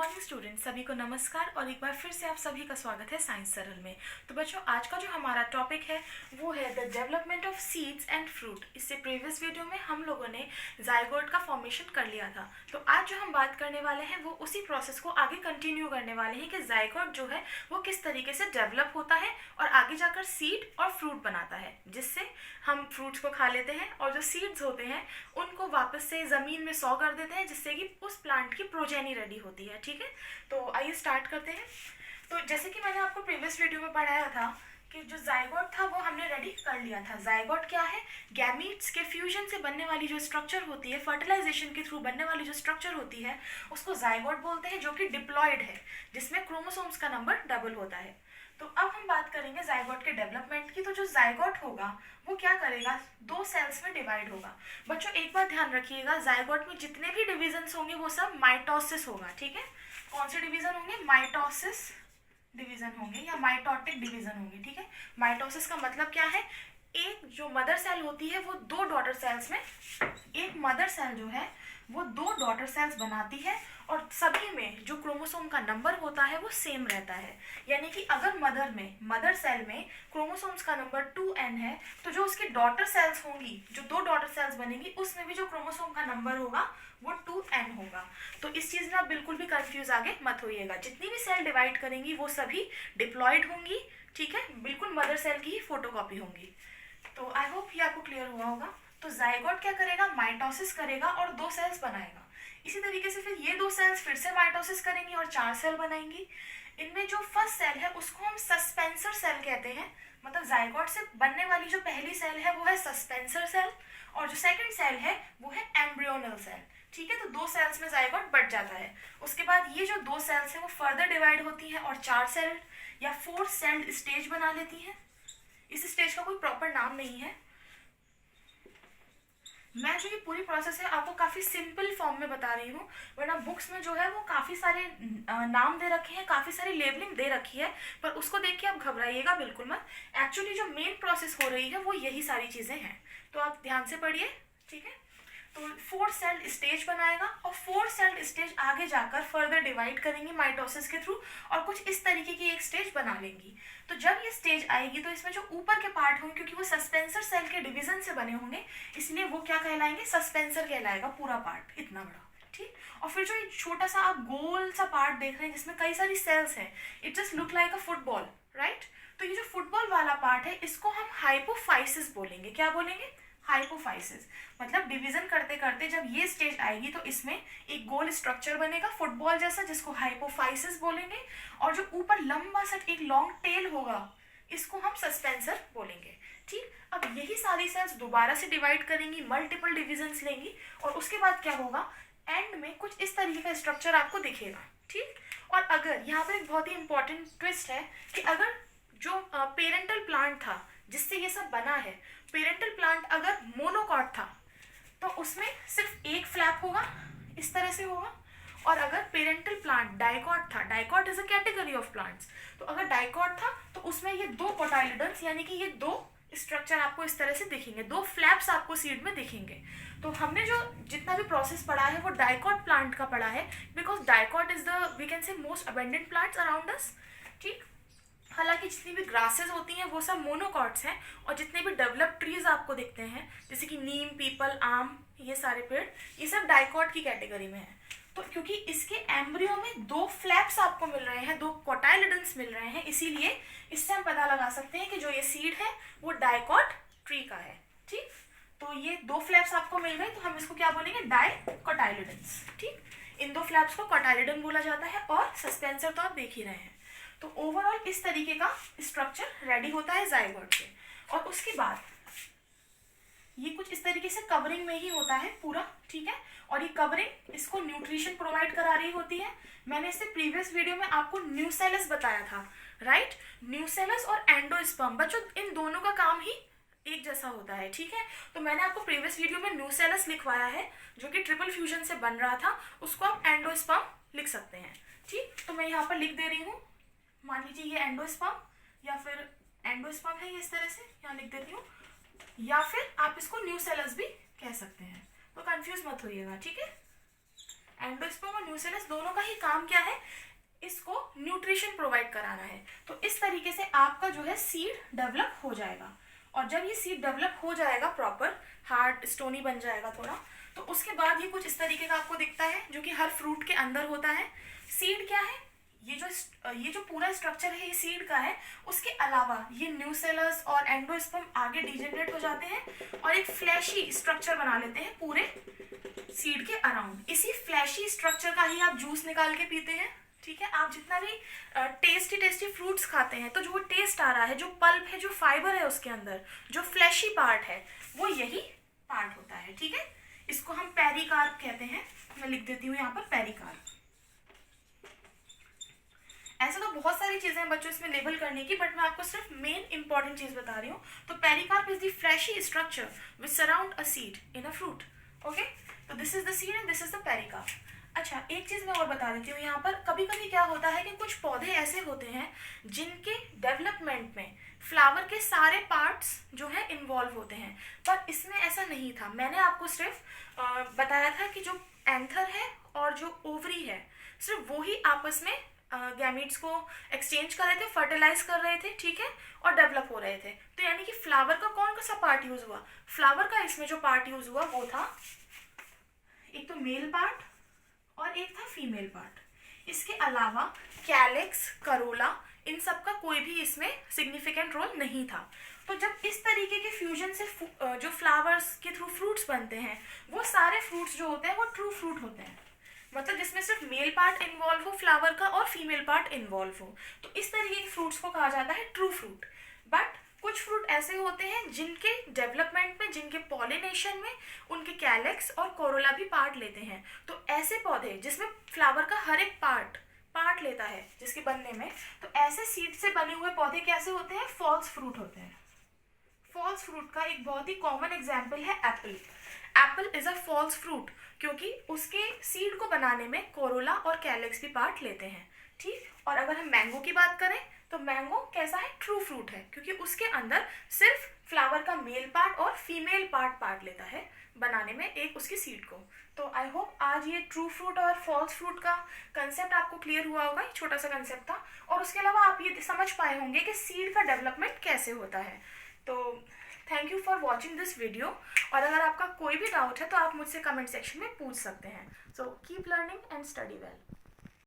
Morning students, सभी को नमस्कार और एक बार फिर से आप सभी का स्वागत है साइंस सरल में। तो बच्चों, आज का जो हमारा टॉपिक है वो है the development of seeds and fruit. इससे प्रीवियस वीडियो में हम लोगों ने जाइगोट का फॉर्मेशन कर लिया था। तो आज जो हम बात करने वाले हैं वो उसी प्रोसेस को आगे कंटिन्यू करने वाले हैं कि जाइगोट जो है वो किस तरीके से डेवलप होता है और आगे जाकर सीड और फ्रूट बनाता है, जिससे हम फ्रूट्स को खा लेते हैं और जो सीड्स होते हैं उनको वापस से ज़मीन में सॉ कर देते हैं, जिससे कि उस प्लांट की प्रोजेनी रेडी होती है। ठीक है, तो आइए स्टार्ट करते हैं। तो जैसे कि मैंने आपको प्रीवियस वीडियो में पढ़ाया था कि जो जाइगोट था वो हमने रेडी कर लिया था। जाइगोट क्या है? गैमीट्स के फ्यूजन से बनने वाली जो स्ट्रक्चर होती है, फर्टिलाइजेशन के थ्रू बनने वाली जो स्ट्रक्चर होती है उसको जाइगोट बोलते हैं, जो कि डिप्लॉयड है, जिसमें क्रोमोसोम्स का नंबर डबल होता है। तो अब हम बात करेंगे जाइगोट के डेवलपमेंट की। तो जो जाइगोट होगा वो क्या करेगा? दो सेल्स में डिवाइड होगा। बच्चों एक बात ध्यान रखिएगा, जाइगोट में जितने भी डिविजन्स होंगे वो सब माइटोसिस होगा। ठीक है, कौन से डिवीजन होंगे? माइटोसिस डिवीजन होंगे या माइटोटिक डिवीजन होंगे। ठीक है, माइटोसिस का मतलब क्या है? एक जो मदर सेल होती है वो दो डॉटर सेल्स में, एक मदर सेल जो है वो दो डॉटर सेल्स बनाती है और सभी में जो क्रोमोसोम का नंबर होता है वो सेम रहता है। यानी कि अगर मदर सेल में क्रोमोसोम्स का नंबर 2n है तो जो उसकी डॉटर सेल्स होंगी, जो दो डॉटर सेल्स बनेंगी, उसमें भी जो क्रोमोसोम का नंबर होगा वो 2n होगा। तो इस चीज़ में आप बिल्कुल भी कंफ्यूज आगे मत होइएगा। जितनी भी सेल डिवाइड करेंगी वो सभी डिप्लॉयड होंगी। ठीक है, बिल्कुल मदर सेल की ही फोटोकॉपी होंगी। तो आई होप ये आपको क्लियर हुआ होगा। तो जाइगोट क्या करेगा? माइटोसिस करेगा और दो सेल्स बनाएगा। इसी तरीके से फिर ये दो सेल्स फिर से माइटोसिस करेंगी और 4 सेल बनाएंगी। इनमें जो फर्स्ट सेल है उसको हम सस्पेंसर सेल कहते हैं। मतलब जाइगोट से बनने वाली जो पहली सेल है वो है सस्पेंसर सेल और जो सेकंड सेल है वो है एम्ब्रियोनल सेल। ठीक है, तो दो सेल्स में जाइगोट बढ़ जाता है। उसके बाद ये जो दो सेल्स है वो फर्दर डिवाइड होती हैं और 4 सेल या 4 सेल्ड स्टेज बना लेती हैं। इस स्टेज का कोई प्रॉपर नाम नहीं है। मैं जो ये पूरी प्रोसेस है आपको काफ़ी सिंपल फॉर्म में बता रही हूँ, वरना बुक्स में जो है वो काफ़ी सारे नाम दे रखे हैं, काफ़ी सारी लेबलिंग दे रखी है, पर उसको देख के आप घबराइएगा बिल्कुल मत। एक्चुअली जो मेन प्रोसेस हो रही है वो यही सारी चीज़ें हैं, तो आप ध्यान से पढ़िए। ठीक है, तो 4 सेल्ड स्टेज बनाएगा और 4 सेल्ड स्टेज आगे जाकर फर्दर डिवाइड करेंगी माइटोसिस के थ्रू और कुछ इस तरीके की एक स्टेज बना लेंगी। तो जब ये स्टेज आएगी तो इसमें जो ऊपर के पार्ट होंगे, क्योंकि वो सस्पेंसर सेल के डिवीजन से बने होंगे, इसलिए वो क्या कहलाएंगे? सस्पेंसर कहलाएगा पूरा पार्ट, इतना बड़ा। ठीक, और फिर जो एक छोटा सा आप गोल सा पार्ट देख रहे हैं जिसमें कई सारी सेल्स हैं, it just look like a football, right? तो ये जो फुटबॉल वाला पार्ट है इसको हम हाइपोफाइसिस बोलेंगे। क्या बोलेंगे? हाइपोफाइसिस। मतलब डिवीजन करते करते जब ये स्टेज आएगी तो इसमें एक गोल स्ट्रक्चर बनेगा फुटबॉल जैसा, जिसको हाइपोफाइसिस बोलेंगे, और जो ऊपर लंबा सा एक लॉन्ग टेल होगा इसको हम सस्पेंसर बोलेंगे। ठीक, अब यही सारी सेल्स दोबारा से डिवाइड करेंगी, मल्टीपल डिविजन्स लेंगी और उसके बाद क्या होगा? एंड में कुछ इस तरीके का स्ट्रक्चर आपको दिखेगा। ठीक, और अगर यहाँ पर एक बहुत ही इंपॉर्टेंट ट्विस्ट है कि अगर जो पेरेंटल प्लांट था जिससे ये सब बना है, पेरेंटल प्लांट अगर मोनोकॉट था तो उसमें सिर्फ एक फ्लैप होगा, इस तरह से होगा। और अगर पेरेंटल प्लांट डाइकॉट था, dicot is a category of plants, तो अगर डाइकॉट था तो उसमें ये दो कोटाइलिडन्स यानी कि ये दो स्ट्रक्चर आपको इस तरह से दिखेंगे, दो फ्लैप्स आपको सीड में दिखेंगे। तो हमने जो जितना भी प्रोसेस पढ़ा है वो डाइकॉट प्लांट का पढ़ा है, because dicot is the we can say most abundant plants around us. ठीक, हालांकि जितनी भी ग्रासेस होती हैं वो सब मोनोकॉट्स हैं और जितने भी डेवलप्ड ट्रीज आपको दिखते हैं जैसे कि नीम, पीपल, आम, ये सारे पेड़, ये सब डाइकॉट की कैटेगरी में है। तो क्योंकि इसके एम्ब्रियो में दो फ्लैप्स आपको मिल रहे हैं, दो कोटाइलिडन्स मिल रहे हैं, इसीलिए इससे हम पता लगा सकते हैं कि जो ये सीड है वो डाइकॉट ट्री का है। ठीक, तो ये दो फ्लैप्स आपको मिल गए तो हम इसको क्या बोलेंगे? डाइकोटाइलिडन्स। ठीक, इन दो फ्लैप्स को कोटाइलिडन बोला जाता है और सस्पेंसर तो आप देख ही रहे हैं। तो ओवरऑल इस तरीके का स्ट्रक्चर रेडी होता है जाइगोट से। और उसके बाद ये कुछ इस तरीके से कवरिंग में ही होता है पूरा। ठीक है, और ये कवरिंग इसको न्यूट्रिशन प्रोवाइड करा रही होती है। मैंने इससे प्रीवियस वीडियो में आपको न्यूसेलस बताया था, राइट? न्यूसेलस और एंडोस्पर्म, बच्चों इन दोनों का काम ही एक जैसा होता है। ठीक है, तो मैंने आपको प्रीवियस वीडियो में न्यूसेलस लिखवाया है जो कि ट्रिपल फ्यूजन से बन रहा था, उसको आप एंडोस्पर्म लिख सकते हैं। ठीक, तो मैं यहाँ पर लिख दे रही हूँ, मान लीजिए ये एंडोस्पर्म या फिर एंडोस्पर्म है, ये इस तरह से यहाँ लिख देती हूँ, या फिर आप इसको न्यूसेलस भी कह सकते हैं, तो कंफ्यूज मत होइएगा। ठीक है, एंडोस्पर्म और न्यूसेलस दोनों का ही काम क्या है, इसको न्यूट्रिशन प्रोवाइड कराना है। तो इस तरीके से आपका जो है सीड डेवलप हो जाएगा। और जब ये सीड डेवलप हो जाएगा, प्रॉपर हार्ड स्टोनी बन जाएगा थोड़ा, तो उसके बाद ये कुछ इस तरीके का आपको दिखता है, जो कि हर फ्रूट के अंदर होता है। सीड क्या है, ये जो पूरा स्ट्रक्चर है ये सीड का है। उसके अलावा ये न्यूसेलस और एंडोस्पर्म आगे डिजेनरेट हो जाते हैं और एक फ्लैशी स्ट्रक्चर बना लेते हैं पूरे सीड के अराउंड। इसी फ्लैशी स्ट्रक्चर का ही आप जूस निकाल के पीते हैं। ठीक है, आप जितना भी टेस्टी टेस्टी फ्रूट्स खाते हैं, तो जो टेस्ट आ रहा है, जो पल्प है, जो फाइबर है उसके अंदर, जो फ्लैशी पार्ट है, वो यही पार्ट होता है। ठीक है, इसको हम पेरिकार्प कहते हैं। मैं लिख देती हूँ यहाँ पर पेरिकार्प। ऐसे तो बहुत सारी चीजें हैं बच्चों इसमें लेबल करने की, बट मैं आपको सिर्फ मेन इंपॉर्टेंट चीज बता रही हूँ। तो pericarp is the fleshy structure which surround a seed in a fruit. Okay, तो this is the seed and this is the pericarp. अच्छा, एक चीज मैं और बता देती हूँ यहाँ पर। कभी कभी क्या होता है कि कुछ पौधे ऐसे होते हैं जिनके डेवलपमेंट में फ्लावर के सारे पार्ट्स जो है इन्वॉल्व होते हैं, पर इसमें ऐसा नहीं था। मैंने आपको सिर्फ बताया था कि जो एंथर है और जो ओवरी है, सिर्फ वो ही आपस में गैमीट्स को एक्सचेंज कर रहे थे, फर्टिलाइज कर रहे थे। ठीक है, और डेवलप हो रहे थे। तो यानी कि फ्लावर का कौन सा पार्ट यूज हुआ, फ्लावर का इसमें जो पार्ट यूज हुआ वो था एक तो मेल पार्ट और एक था फीमेल पार्ट। इसके अलावा कैलिक्स, करोला, इन सब का कोई भी इसमें सिग्निफिकेंट रोल नहीं था। तो जब इस तरीके के फ्यूजन से जो फ्लावर्स के थ्रू फ्रूट्स बनते हैं, वो सारे फ्रूट्स जो होते हैं वो ट्रू फ्रूट होते हैं। मतलब जिसमें सिर्फ मेल पार्ट इन्वॉल्व हो फ्लावर का और फीमेल पार्ट इन्वॉल्व हो, तो इस तरीके के फ्रूट्स को कहा जाता है ट्रू फ्रूट। बट कुछ फ्रूट ऐसे होते हैं जिनके डेवलपमेंट में, जिनके पॉलिनेशन में उनके कैलिक्स और कोरोला भी पार्ट लेते हैं। तो ऐसे पौधे जिसमें फ्लावर का हर एक पार्ट लेता है जिसके बनने में, तो ऐसे सीड से बने हुए पौधे कैसे होते हैं, फॉल्स फ्रूट होते हैं। फॉल्स फ्रूट का एक बहुत ही कॉमन एग्जाम्पल है apple. Apple is a false fruit क्योंकि उसके सीड को बनाने में कोरोला और कैलिक्स भी पार्ट लेते हैं। ठीक, और अगर हम मैंगो की बात करें तो मैंगो कैसा है, ट्रू फ्रूट है, क्योंकि उसके अंदर सिर्फ फ्लावर का मेल पार्ट और फीमेल पार्ट लेता है बनाने में एक उसकी सीड को। तो आई होप आज ये ट्रू फ्रूट और फॉल्स फ्रूट का कंसेप्ट आपको क्लियर हुआ होगा। ये छोटा सा कंसेप्ट था, और उसके अलावा आप ये समझ पाए होंगे कि सीड का डेवलपमेंट कैसे होता है। तो thank you for watching this video. और अगर आपका कोई भी डाउट है तो आप मुझसे कमेंट सेक्शन में पूछ सकते हैं। So keep learning and study well.